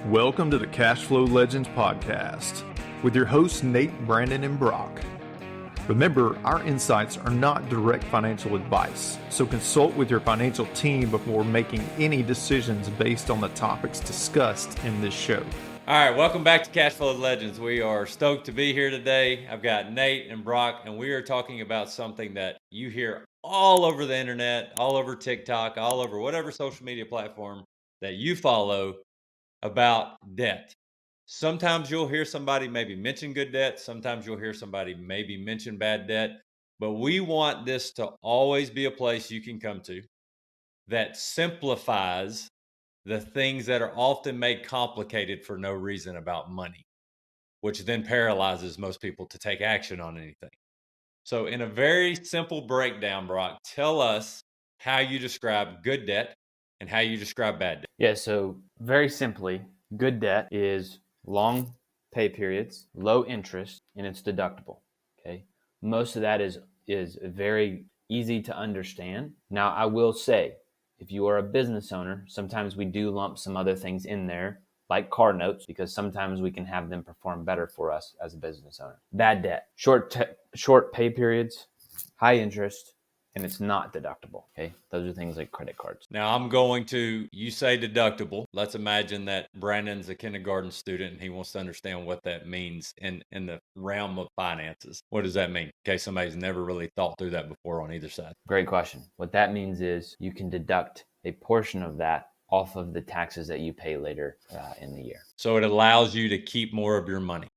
Welcome to the Cash Flow Legends podcast with your hosts Nate, Brandon, and Brock. Remember, our insights are not direct financial advice, so consult with your financial team before making any decisions based on the topics discussed in this show. All right, welcome back to Cash Flow Legends. We are stoked to be here today. I've got Nate and Brock, and we are talking about something that you hear all over the internet, all over TikTok, all over whatever social media platform that you follow about debt. Sometimes you'll hear somebody maybe mention good debt. Sometimes you'll hear somebody maybe mention bad debt. But we want this to always be a place you can come to that simplifies the things that are often made complicated for no reason about money, which then paralyzes most people to take action on anything. So, in a very simple breakdown, Brock, tell us how you describe good debt and how you describe bad debt. Yeah, so very simply, good debt is long pay periods, low interest, and it's deductible. Okay. Most of that is very easy to understand. Now, I will say, if you are a business owner, sometimes we do lump some other things in there, like car notes, because sometimes we can have them perform better for us as a business owner. Bad debt, short pay periods, high interest, and it's not deductible. Okay. Those are things like credit cards. Now, you say deductible. Let's imagine that Brandon's a kindergarten student and he wants to understand what that means in the realm of finances. What does that mean? In case somebody's never really thought through that before on either side. Great question. What that means is you can deduct a portion of that off of the taxes that you pay later in the year. So it allows you to keep more of your money.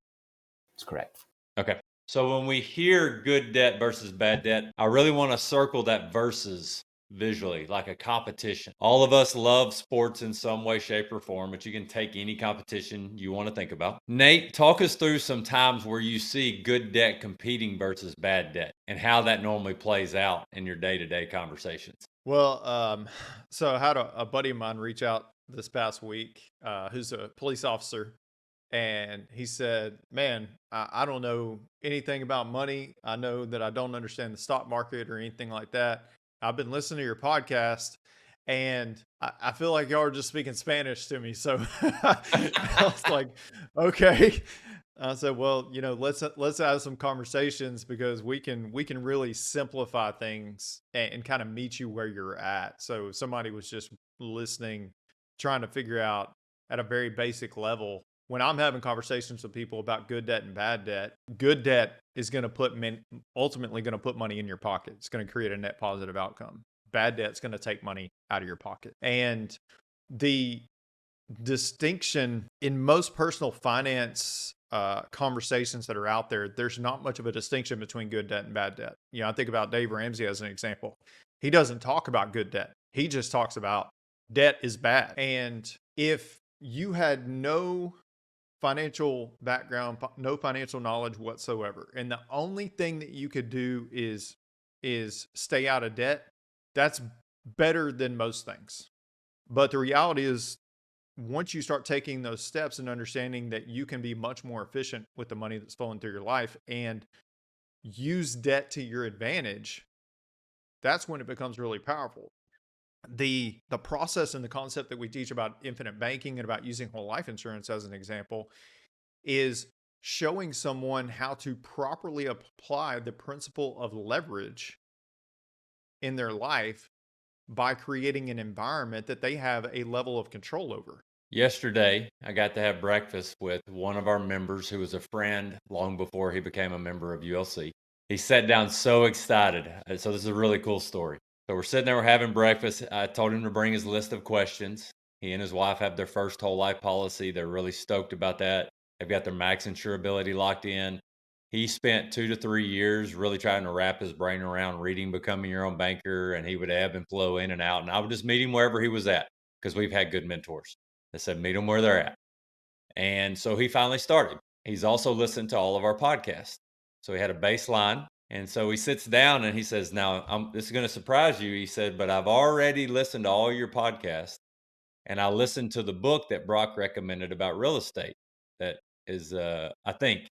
That's correct. Okay. So when we hear good debt versus bad debt, I really want to circle that versus visually, like a competition. All of us love sports in some way, shape, or form, but you can take any competition you want to think about. Nate, talk us through some times where you see good debt competing versus bad debt and how that normally plays out in your day-to-day conversations. Well, so I had a buddy of mine reach out this past week who's a police officer. And he said, man, I don't know anything about money. I know that I don't understand the stock market or anything like that. I've been listening to your podcast and I feel like y'all are just speaking Spanish to me. So I was like, okay. I said, well, let's have some conversations because we can really simplify things and kind of meet you where you're at. So somebody was just listening, trying to figure out at a very basic level. When I'm having conversations with people about good debt and bad debt, good debt is going to ultimately going to put money in your pocket. It's going to create a net positive outcome. Bad debt's going to take money out of your pocket. And the distinction in most personal finance conversations that are out there, there's not much of a distinction between good debt and bad debt. I think about Dave Ramsey as an example. He doesn't talk about good debt. He just talks about debt is bad. And if you had no financial background, no financial knowledge whatsoever, and the only thing that you could do is stay out of debt, that's better than most things. But the reality is, once you start taking those steps and understanding that you can be much more efficient with the money that's flowing through your life and use debt to your advantage, that's when it becomes really powerful. The process and the concept that we teach about infinite banking and about using whole life insurance as an example is showing someone how to properly apply the principle of leverage in their life by creating an environment that they have a level of control over. Yesterday, I got to have breakfast with one of our members who was a friend long before he became a member of ULC. He sat down so excited. So this is a really cool story. So we're sitting there, we're having breakfast. I told him to bring his list of questions. He and his wife have their first whole life policy. They're really stoked about that. They've got their max insurability locked in. He spent 2 to 3 years really trying to wrap his brain around reading Becoming Your Own Banker, and he would ebb and flow in and out. And I would just meet him wherever he was at because we've had good mentors. They said, meet them where they're at. And so he finally started. He's also listened to all of our podcasts. So he had a baseline. And so he sits down and he says, now, this is going to surprise you. He said, but I've already listened to all your podcasts. And I listened to the book that Brock recommended about real estate. That is, I think,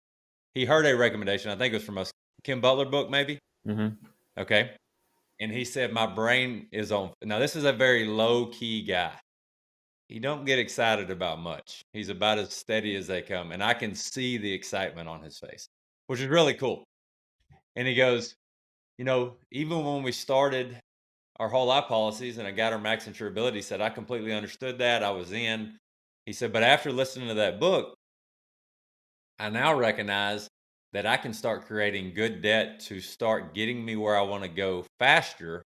he heard a recommendation. I think it was from a Kim Butler book, maybe. Mm-hmm. Okay. And he said, my brain is on. Now, this is a very low-key guy. he don't get excited about much. He's about as steady as they come, and I can see the excitement on his face, which is really cool. And he goes, even when we started our whole life policies and I got our max insurability, he said, I completely understood that. I was in. He said, but after listening to that book, I now recognize that I can start creating good debt to start getting me where I want to go faster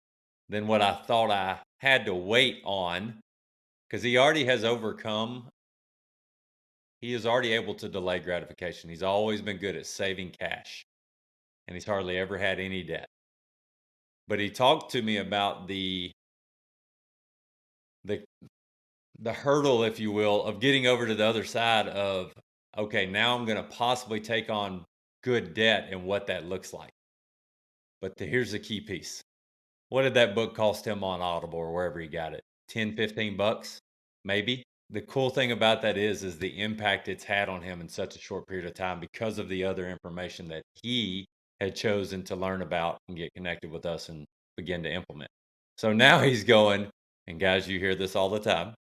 than what I thought I had to wait on, because he is already able to delay gratification. He's always been good at saving cash, and he's hardly ever had any debt. But he talked to me about the the hurdle, if you will, of getting over to the other side of, okay, now I'm going to possibly take on good debt and what that looks like. But here's the key piece. What did that book cost him on Audible or wherever he got it? 10, 15 bucks, maybe. The cool thing about that is the impact it's had on him in such a short period of time because of the other information that he had chosen to learn about and get connected with us and begin to implement. So now he's going, and guys, you hear this all the time.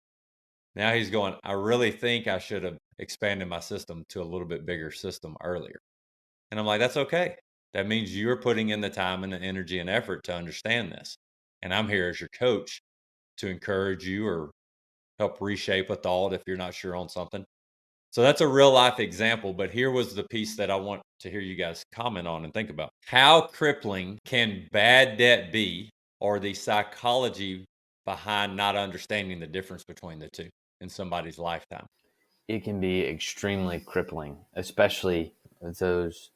Now he's going, I really think I should have expanded my system to a little bit bigger system earlier. And I'm like, that's okay. That means you're putting in the time and the energy and effort to understand this. And I'm here as your coach to encourage you or help reshape a thought if you're not sure on something. So that's a real life example. But here was the piece that I want to hear you guys comment on and think about. How crippling can bad debt be, or the psychology behind not understanding the difference between the two in somebody's lifetime? It can be extremely crippling, especially with those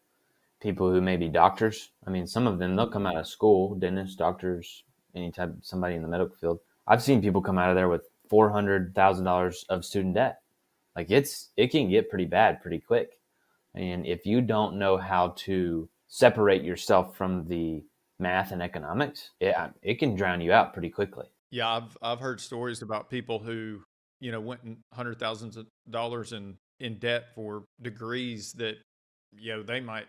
people who may be doctors. I mean, some of them, they'll come out of school, dentists, doctors, any type, somebody in the medical field. I've seen people come out of there with $400,000 of student debt. Like it can get pretty bad pretty quick. And if you don't know how to separate yourself from the math and economics, it can drown you out pretty quickly. Yeah, I've heard stories about people who, went in hundred thousands of dollars in debt for degrees that, they might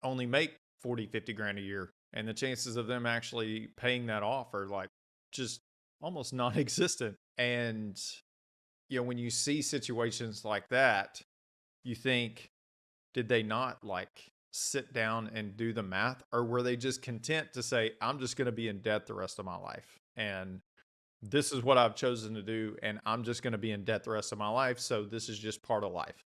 only make 40, 50 grand a year. And the chances of them actually paying that off are like just almost non-existent. And, when you see situations like that, you think, did they not like sit down and do the math, or were they just content to say, I'm just going to be in debt the rest of my life? And this is what I've chosen to do, and I'm just going to be in debt the rest of my life. So this is just part of life.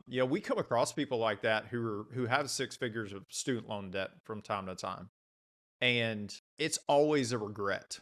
We come across people like that who have six figures of student loan debt from time to time, and it's always a regret.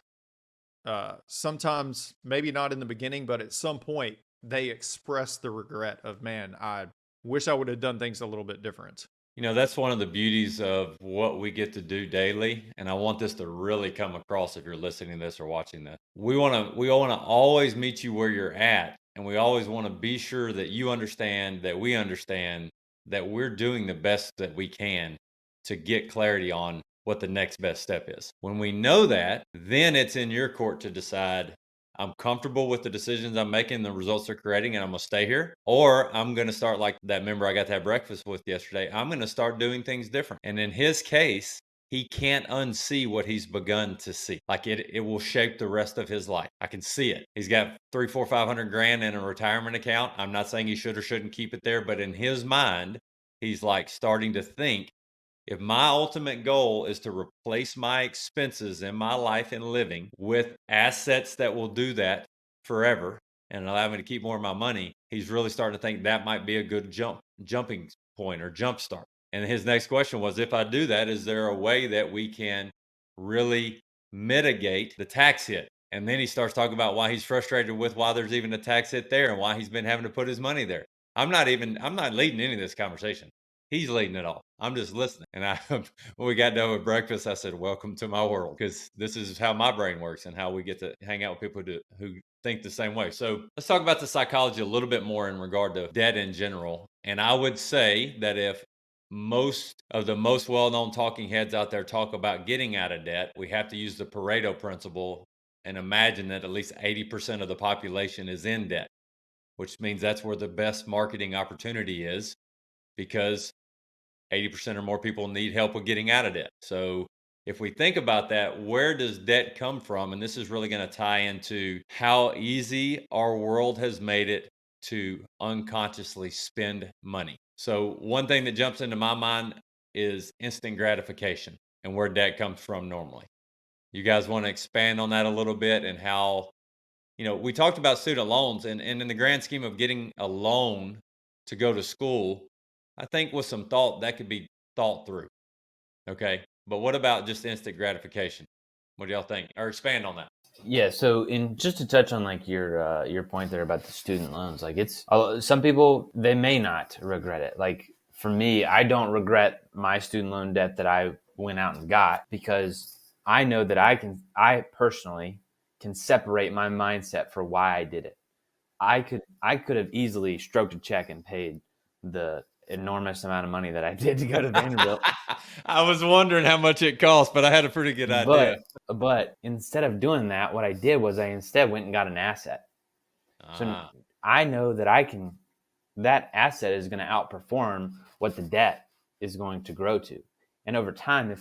Sometimes maybe not in the beginning, but at some point they express the regret of, man, I wish I would have done things a little bit different. That's one of the beauties of what we get to do daily. And I want this to really come across if you're listening to this or watching this. We want to always meet you where you're at. And we always want to be sure that you understand, that we understand that we're doing the best that we can to get clarity on what the next best step is. When we know that, then it's in your court to decide, I'm comfortable with the decisions I'm making, the results they're creating, and I'm going to stay here. Or I'm going to start like that member I got to have breakfast with yesterday. I'm going to start doing things different. And in his case, he can't unsee what he's begun to see. Like it will shape the rest of his life. I can see it. He's got 3, 4, 500 grand in a retirement account. I'm not saying he should or shouldn't keep it there, but in his mind, he's like starting to think, if my ultimate goal is to replace my expenses in my life and living with assets that will do that forever and allow me to keep more of my money, he's really starting to think that might be a good jumping point or jump start. And his next question was, if I do that, is there a way that we can really mitigate the tax hit? And then he starts talking about why he's frustrated with why there's even a tax hit there and why he's been having to put his money there. I'm not leading any of this conversation. He's leading it all. I'm just listening. And when we got done with breakfast, I said, welcome to my world, because this is how my brain works and how we get to hang out with people who think the same way. So let's talk about the psychology a little bit more in regard to debt in general. And I would say that if most of the most well-known talking heads out there talk about getting out of debt, we have to use the Pareto principle and imagine that at least 80% of the population is in debt, which means that's where the best marketing opportunity is, because 80% or more people need help with getting out of debt. So if we think about that, where does debt come from? And this is really going to tie into how easy our world has made it to unconsciously spend money. So, one thing that jumps into my mind is instant gratification and where debt comes from normally. You guys want to expand on that a little bit and how, we talked about student loans and in the grand scheme of getting a loan to go to school, I think with some thought that could be thought through. Okay. But what about just instant gratification? What do y'all think? Or expand on that. Yeah, so in just to touch on like your point there about the student loans, like it's some people they may not regret it. Like for me, I don't regret my student loan debt that I went out and got because I know that I personally can separate my mindset for why I did it. I could have easily stroked a check and paid the enormous amount of money that I did to go to Vanderbilt. I was wondering how much it cost, but I had a pretty good idea. But instead of doing that, what I did was I instead went and got an asset. So I know that that asset is going to outperform what the debt is going to grow to. And over time,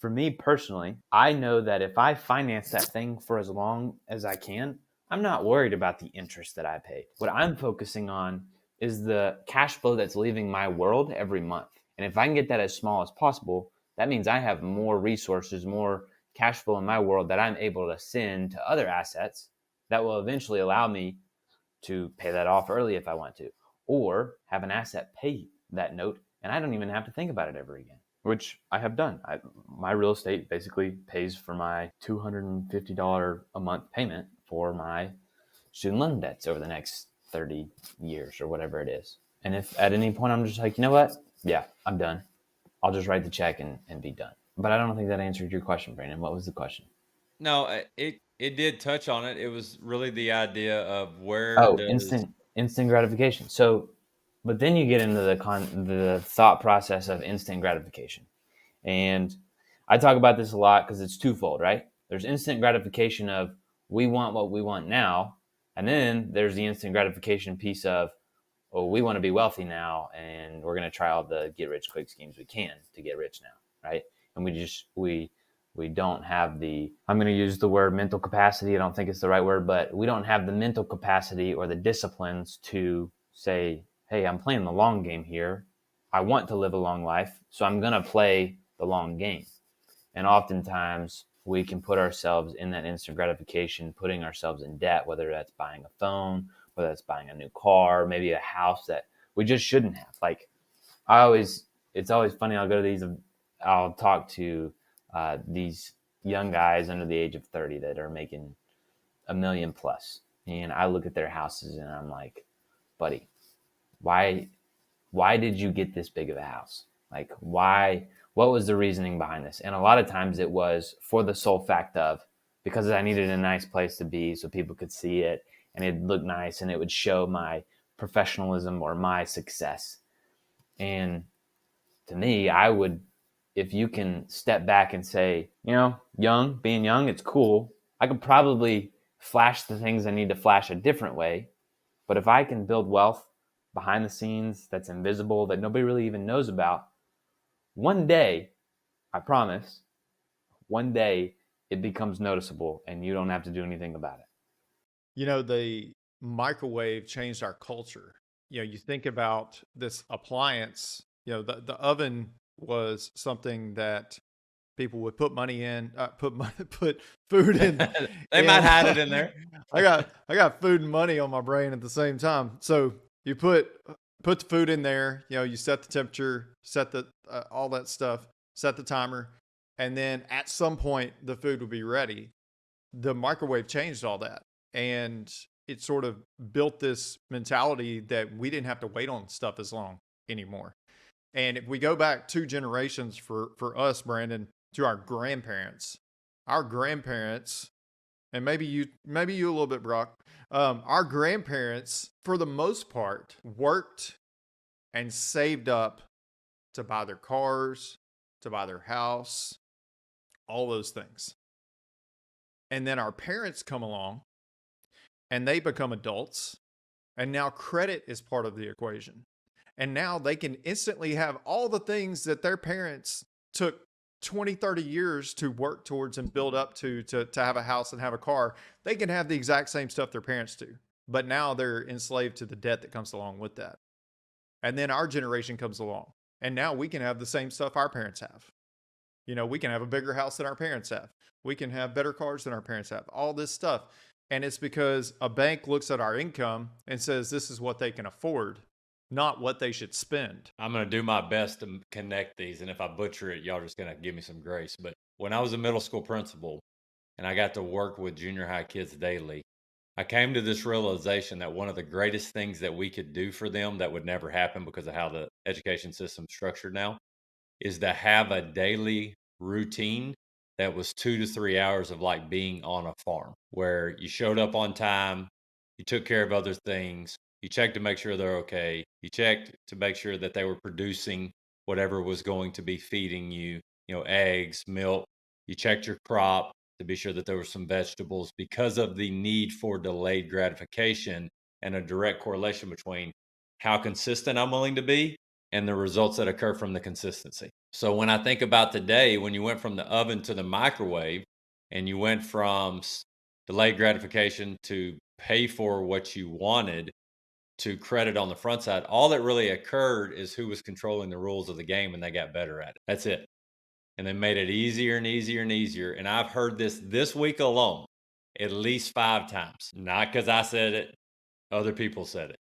for me personally, I know that if I finance that thing for as long as I can, I'm not worried about the interest that I paid. What I'm focusing on is the cash flow that's leaving my world every month. And if I can get that as small as possible, that means I have more resources, more cash flow in my world that I'm able to send to other assets that will eventually allow me to pay that off early if I want to, or have an asset pay that note, and I don't even have to think about it ever again, which I have done. My real estate basically pays for my $250 a month payment for my student loan debts over the next 30 years or whatever it is. And if at any point I'm just like, you know what? Yeah, I'm done. I'll just write the check and be done. But I don't think that answered your question, Brandon. What was the question? No, it did touch on it. It was really the idea of where Oh, does instant gratification. So, but then you get into the thought process of instant gratification, and I talk about this a lot because it's twofold, right? There's instant gratification of we want what we want now, and then there's the instant gratification piece of oh, we want to be wealthy now, and we're going to try all the get rich quick schemes we can to get rich now, right? And we don't have I'm going to use the word mental capacity. I don't think it's the right word, but we don't have the mental capacity or the disciplines to say, hey, I'm playing the long game here. I want to live a long life, so I'm going to play the long game. And oftentimes we can put ourselves in that instant gratification, putting ourselves in debt, whether that's buying a phone, whether that's buying a new car, maybe a house that we just shouldn't have. Like it's always funny. I'll talk to these young guys under the age of 30 that are making $1 million plus. And I look at their houses and I'm like, buddy, why did you get this big of a house? Like, what was the reasoning behind this? And a lot of times it was for the sole fact of because I needed a nice place to be so people could see it and it'd look nice and it would show my professionalism or my success. And to me, if you can step back and say, being young, it's cool. I could probably flash the things I need to flash a different way. But if I can build wealth behind the scenes that's invisible, that nobody really even knows about, one day, I promise, one day it becomes noticeable and you don't have to do anything about it. The microwave changed our culture. You think about this appliance, the oven was something that people would put money in, put food in. They might hide it in there. I got food and money on my brain at the same time. So you put the food in there. You set the temperature, set the all that stuff, set the timer, and then at some point the food would be ready. The microwave changed all that, and it sort of built this mentality that we didn't have to wait on stuff as long anymore. And if we go back 2 generations for us, Brandon, to our grandparents, and maybe you a little bit, Brock, our grandparents, for the most part, worked and saved up to buy their cars, to buy their house, all those things. And then our parents come along and they become adults. And now credit is part of the equation. And now they can instantly have all the things that their parents took 20, 30 years to work towards and build up to have a house and have a car. They can have the exact same stuff their parents do, but now they're enslaved to the debt that comes along with that. And then our generation comes along, and now we can have the same stuff our parents have. You know, we can have a bigger house than our parents have. We can have better cars than our parents have. All this stuff. And it's because a bank looks at our income and says this is what they can afford, not what they should spend. I'm going to do my best to connect these. And if I butcher it, y'all just going to give me some grace. But when I was a middle school principal and I got to work with junior high kids daily, I came to this realization that one of the greatest things that we could do for them that would never happen because of how the education system's structured now is to have a daily routine that was 2 to 3 hours of like being on a farm where you showed up on time, you took care of other things, you checked to make sure they're okay, you checked to make sure that they were producing whatever was going to be feeding you, eggs, milk, you checked your crop to be sure that there were some vegetables because of the need for delayed gratification and a direct correlation between how consistent I'm willing to be and the results that occur from the consistency. So when I think about today, when you went from the oven to the microwave and you went from delayed gratification to pay for what you wanted to credit on the front side, all that really occurred is who was controlling the rules of the game and they got better at it. That's it. And they made it easier and easier and easier. And I've heard this week alone at least 5 times. Not because I said it, other people said it.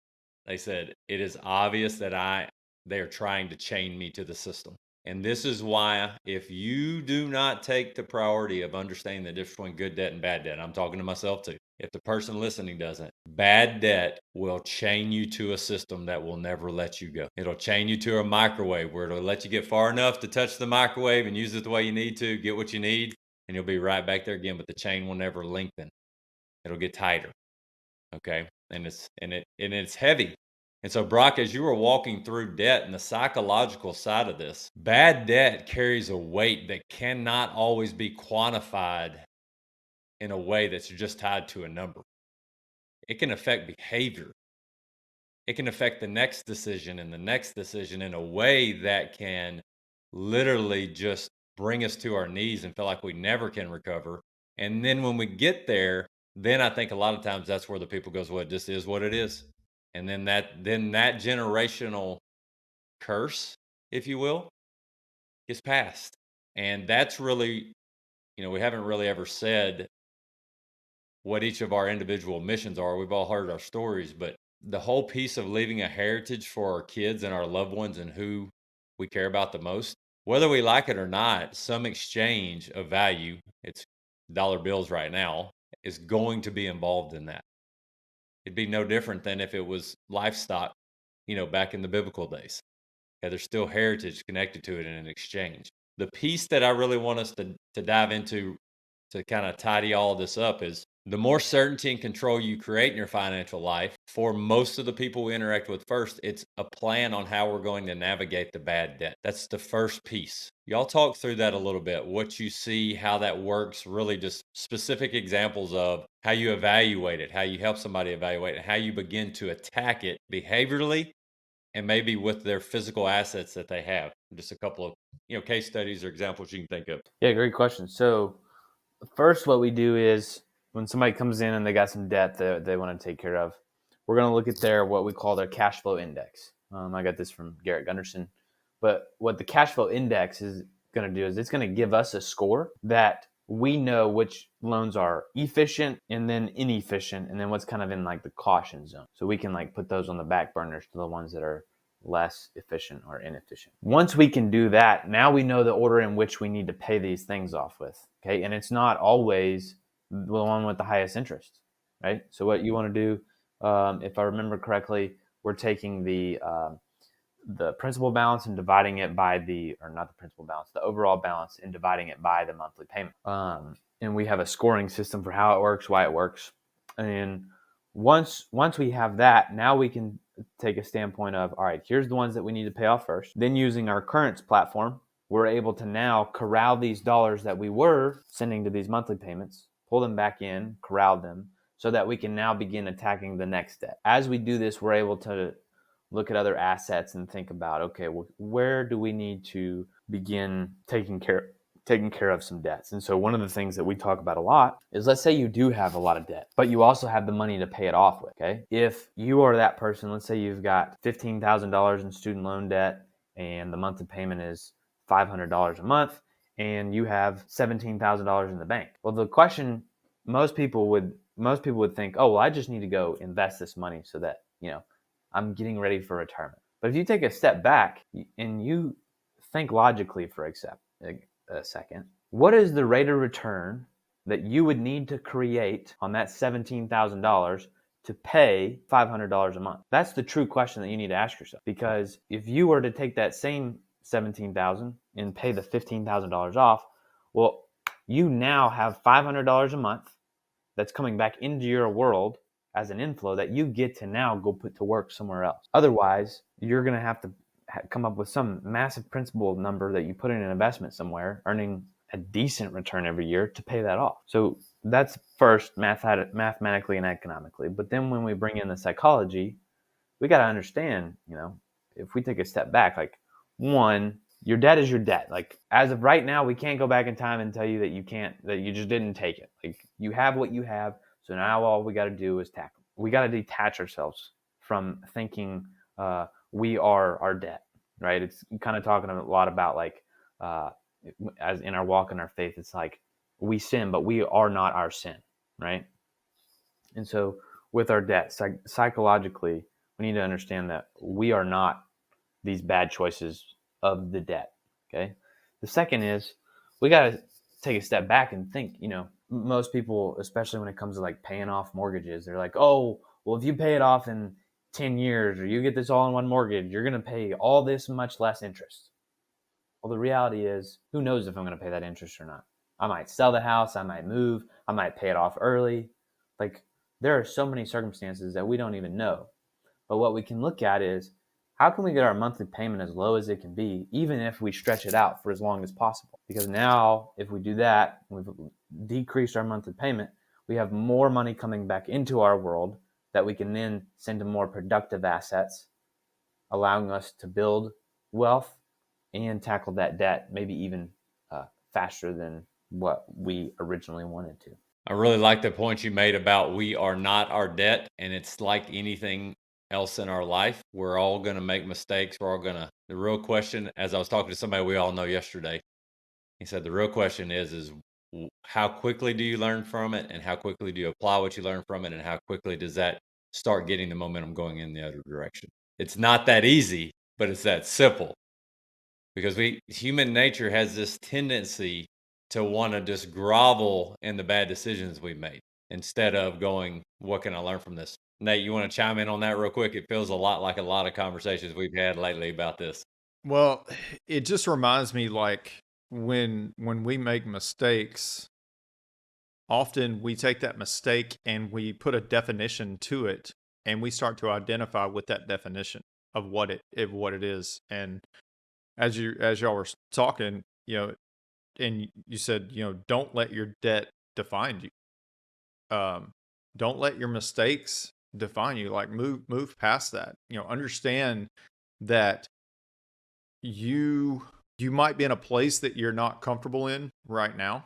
They said, it is obvious that they are trying to chain me to the system. And this is why if you do not take the priority of understanding the difference between good debt and bad debt, I'm talking to myself too. If the person listening doesn't, bad debt will chain you to a system that will never let you go. It'll chain you to a microwave where it'll let you get far enough to touch the microwave and use it the way you need to, get what you need, and you'll be right back there again, but the chain will never lengthen. It'll get tighter. Okay. And it's heavy. And so, Brock, as you were walking through debt and the psychological side of this, bad debt carries a weight that cannot always be quantified in a way that's just tied to a number. It can affect behavior. It can affect the next decision and the next decision in a way that can literally just bring us to our knees and feel like we never can recover. And then when we get there, then I think a lot of times that's where the people goes, well, it just is what it is. And then that generational curse, if you will, is passed. And that's really, we haven't really ever said what each of our individual missions are. We've all heard our stories, but the whole piece of leaving a heritage for our kids and our loved ones and who we care about the most, whether we like it or not, some exchange of value, it's dollar bills right now, is going to be involved in that. It'd be no different than if it was livestock, back in the biblical days. Yeah, there's still heritage connected to it in an exchange. The piece that I really want us to dive into to kind of tidy all of this up is the more certainty and control you create in your financial life, for most of the people we interact with first, it's a plan on how we're going to navigate the bad debt. That's the first piece. Y'all talk through that a little bit, what you see, how that works, really just specific examples of how you evaluate it, how you help somebody evaluate it, how you begin to attack it behaviorally and maybe with their physical assets that they have. Just a couple of case studies or examples you can think of. Yeah, great question. So first, what we do is when somebody comes in and they got some debt that they want to take care of, we're going to look at what we call their cash flow index. I got this from Garrett Gunderson. But what the cash flow index is going to do is it's going to give us a score that we know which loans are efficient and then inefficient, and then what's kind of in like the caution zone. So we can like put those on the back burners to the ones that are less efficient or inefficient. Once we can do that, now we know the order in which we need to pay these things off with. Okay. And it's not always the one with the highest interest, right? So what you want to do, if I remember correctly, we're taking the principal balance and dividing it by the overall balance and dividing it by the monthly payment. And we have a scoring system for how it works, why it works. And once we have that, now we can take a standpoint of, all right, here's the ones that we need to pay off first. Then using our currents platform, we're able to now corral these dollars that we were sending to these monthly payments, pull them back in, corral them, so that we can now begin attacking the next debt. As we do this, we're able to look at other assets and think about, okay, well, where do we need to begin taking care taking care of some debts. And so one of the things that we talk about a lot is, let's say you do have a lot of debt, but you also have the money to pay it off with, okay? If you are that person, let's say you've got $15,000 in student loan debt and the monthly payment is $500 a month and you have $17,000 in the bank. Well, the question most people would think, oh, well, I just need to go invest this money so that, I'm getting ready for retirement. But if you take a step back and you think logically for a second, what is the rate of return that you would need to create on that $17,000 to pay $500 a month? That's the true question that you need to ask yourself. Because if you were to take that same $17,000 and pay the $15,000 off, well, you now have $500 a month that's coming back into your world as an inflow that you get to now go put to work somewhere else. Otherwise, you're going to have to come up with some massive principal number that you put in an investment somewhere, earning a decent return every year to pay that off. So that's first mathematically and economically. But then when we bring in the psychology, we got to understand, if we take a step back, like, one, your debt is your debt. Like, as of right now, we can't go back in time and tell you that you just didn't take it. Like, you have what you have. So now all we got to do is tackle. We got to detach ourselves from thinking we are our debt, right? It's kind of talking a lot about, like, as in our walk in our faith, it's like we sin, but we are not our sin, right? And so with our debt, psychologically, we need to understand that we are not these bad choices of the debt, okay? The second is we got to take a step back and think, most people, especially when it comes to like paying off mortgages, they're like, oh, well, if you pay it off in 10 years or you get this all in one mortgage, you're going to pay all this much less interest. Well, the reality is, who knows if I'm going to pay that interest or not? I might sell the house, I might move, I might pay it off early. Like, there are so many circumstances that we don't even know. But what we can look at is, how can we get our monthly payment as low as it can be, even if we stretch it out for as long as possible? Because now, if we do that, we've decreased our monthly payment, we have more money coming back into our world that we can then send to more productive assets, allowing us to build wealth and tackle that debt maybe even faster than what we originally wanted to. I really like the point you made about we are not our debt, and it's like anything else in our life. We're all going to make mistakes. The real question, as I was talking to somebody we all know yesterday, he said the real question is how quickly do you learn from it, and how quickly do you apply what you learn from it, and how quickly does that start getting the momentum going in the other direction? It's not that easy, but it's that simple. Because human nature has this tendency to want to just grovel in the bad decisions we made instead of going, what can I learn from this? Nate, you want to chime in on that real quick? It feels a lot like a lot of conversations we've had lately about this. Well, it just reminds me, like, when we make mistakes, often we take that mistake and we put a definition to it, and we start to identify with that definition of what it is. And as y'all were talking, and you said, don't let your debt define you. Don't let your mistakes define you. Like, move past that. Understand that you might be in a place that you're not comfortable in right now.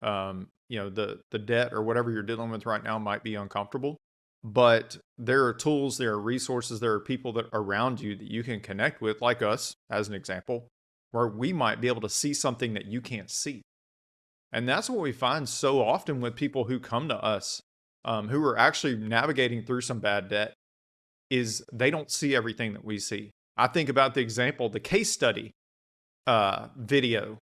The debt or whatever you're dealing with right now might be uncomfortable, but there are tools, there are resources, there are people that are around you that you can connect with, like us, as an example, where we might be able to see something that you can't see. And that's what we find so often with people who come to us, who are actually navigating through some bad debt, is they don't see everything that we see. I think about the case study video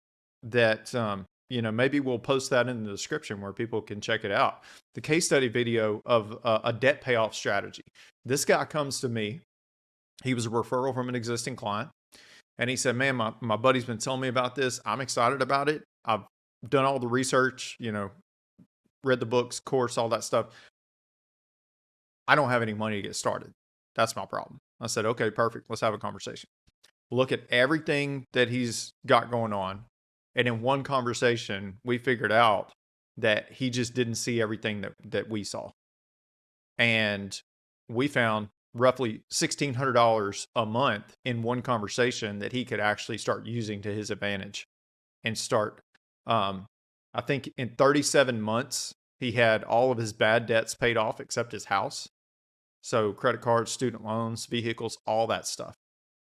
that, maybe we'll post that in the description where people can check it out. The case study video of a debt payoff strategy. This guy comes to me. He was a referral from an existing client. And he said, man, my buddy's been telling me about this. I'm excited about it. I've done all the research, read the books, course, all that stuff. I don't have any money to get started. That's my problem. I said, okay, perfect. Let's have a conversation. Look at everything that he's got going on. And in one conversation, we figured out that he just didn't see everything that we saw. And we found roughly $1,600 a month in one conversation that he could actually start using to his advantage. and start. I think in 37 months, he had all of his bad debts paid off except his house. So credit cards, student loans, vehicles, all that stuff.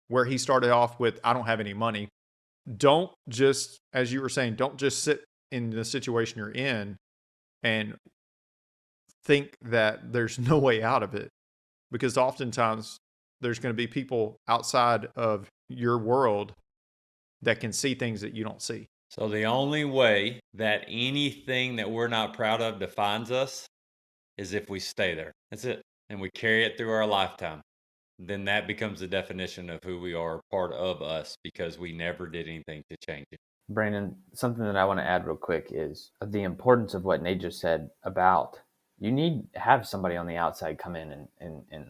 Where he started off with, I don't have any money. Don't just, as you were saying, don't just sit in the situation you're in and think that there's no way out of it. Because oftentimes there's going to be people outside of your world that can see things that you don't see. So the only way that anything that we're not proud of defines us is if we stay there. That's it. And we carry it through our lifetime. Then that becomes the definition of who we are, part of us, because we never did anything to change it. Brandon, something that I want to add real quick is the importance of what Nate just said about you need to have somebody on the outside come in and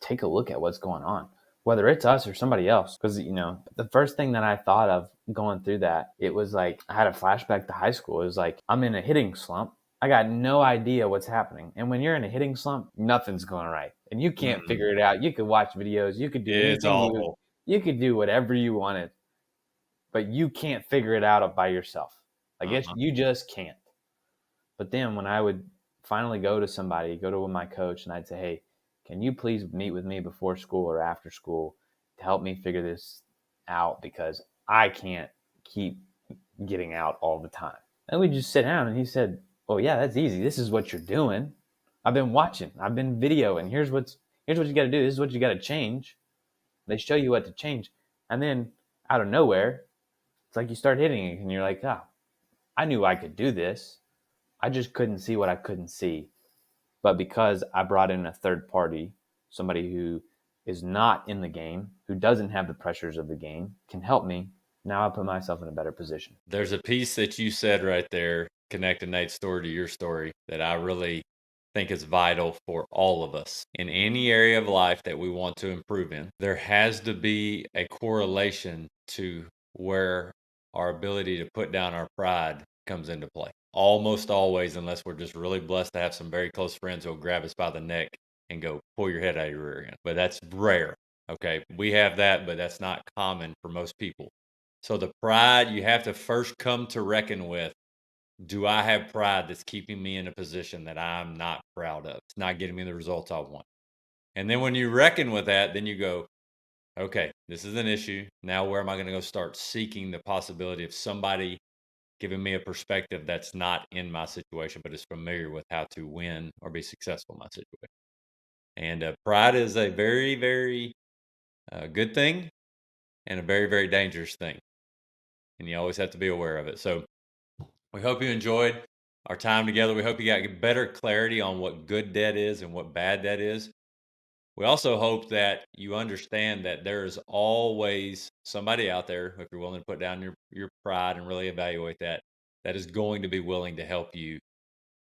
take a look at what's going on, whether it's us or somebody else. Because, the first thing that I thought of going through that, it was like I had a flashback to high school. It was like I'm in a hitting slump. I got no idea what's happening. And when you're in a hitting slump, nothing's going right. And you can't figure it out. You could watch videos. You could do It's anything. awful. You could do whatever you wanted, but you can't figure it out by yourself. I guess you just can't. But then when I would finally go to my coach, and I'd say, hey, can you please meet with me before school or after school to help me figure this out, because I can't keep getting out all the time. And we just sit down and he said, oh yeah, that's easy. This is what you're doing. I've been watching. I've been videoing. Here's what you got to do. This is what you got to change. They show you what to change. And then out of nowhere, it's like you start hitting it and you're like, I knew I could do this. I just couldn't see what I couldn't see. But because I brought in a third party, somebody who is not in the game, who doesn't have the pressures of the game, can help me, now I put myself in a better position. There's a piece that you said right there, connecting Nate's story to your story, that I really think is vital for all of us. In any area of life that we want to improve in, there has to be a correlation to where our ability to put down our pride comes into play. Almost always, unless we're just really blessed to have some very close friends who'll grab us by the neck and go, pull your head out of your rear end. But that's rare. Okay. We have that, but that's not common for most people. So the pride, you have to first come to reckon with, do I have pride that's keeping me in a position that I'm not proud of? It's not getting me the results I want. And then when you reckon with that, then you go, okay, this is an issue. Now where am I going to go start seeking the possibility of somebody giving me a perspective that's not in my situation, but is familiar with how to win or be successful in my situation. And pride is a very, very good thing and a very, very dangerous thing. And you always have to be aware of it. So we hope you enjoyed our time together. We hope you got better clarity on what good debt is and what bad debt is. We also hope that you understand that there is always somebody out there, if you're willing to put down your pride and really evaluate that, that is going to be willing to help you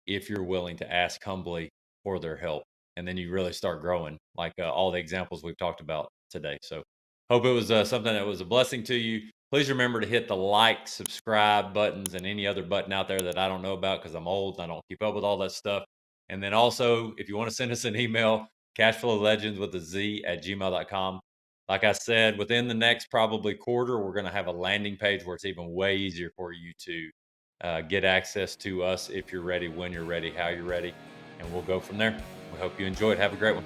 if you're willing to ask humbly for their help. And then you really start growing, like all the examples we've talked about today. So hope it was something that was a blessing to you. Please remember to hit the like, subscribe buttons, and any other button out there that I don't know about because I'm old and I don't keep up with all that stuff. And then also, if you want to send us an email, cashflowlegends with a Z at gmail.com. Like I said, within the next probably quarter, we're going to have a landing page where it's even way easier for you to get access to us if you're ready, when you're ready, how you're ready, and we'll go from there. We hope you enjoyed. Have a great one.